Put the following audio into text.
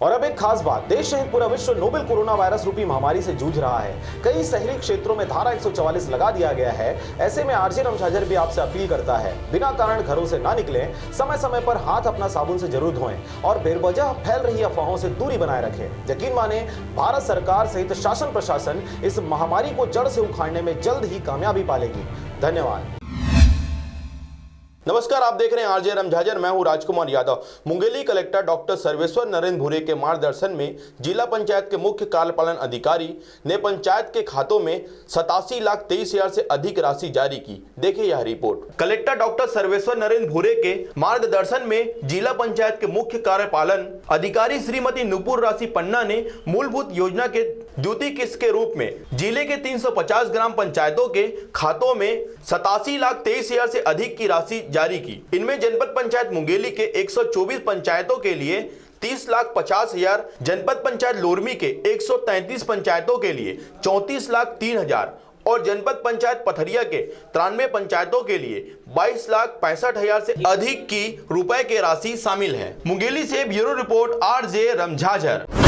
और अब एक खास बात, देश सहित पूरा विश्व नोवेल कोरोना वायरस रूपी महामारी से जूझ रहा है। कई शहरी क्षेत्रों में धारा 144 लगा दिया गया है। ऐसे में आरजे रमझाझर भी आपसे अपील करता है, बिना कारण घरों से ना निकलें, समय समय पर हाथ अपना साबुन से जरूर धोएं और बेवजह फैल रही अफवाहों से दूरी बनाए रखें। यकीन माने, भारत सरकार सहित शासन प्रशासन इस महामारी को जड़ से उखाड़ने में जल्द ही कामयाबी पालेगी। धन्यवाद। नमस्कार, आप देख रहे हैं आरजे रमझाझर। मैं हूं राजकुमार यादव। मुंगेली कलेक्टर डॉक्टर सर्वेश्वर नरेंद्र भूरे के मार्गदर्शन में जिला पंचायत के मुख्य कार्यपालन अधिकारी ने पंचायत के खातों में 87,23,000 से अधिक राशि जारी की। देखिए यह report. Collector doctor Sarveshwar Narendra भूरे के मार्गदर्शन में जिला पंचायत के मुख्य कार्यपालन अधिकारी श्रीमती नुपुर राशि पन्ना ने मूलभूत योजना के द्वितीय किस्त के रूप में जिले के 350 ग्राम पंचायतों के खातों में 87,23,000 से अधिक की राशि जारी की। इनमें जनपद पंचायत मुंगेली के 124 पंचायतों के लिए 30,50,000, जनपद पंचायत लोरमी के 133 पंचायतों के लिए 34,03,000 और जनपद पंचायत पथरिया के 93 पंचायतों के लिए 22,65,000 से अधिक की रुपए के राशि शामिल है। मुंगेली से ब्यूरो रिपोर्ट, आरजे रमझाझर।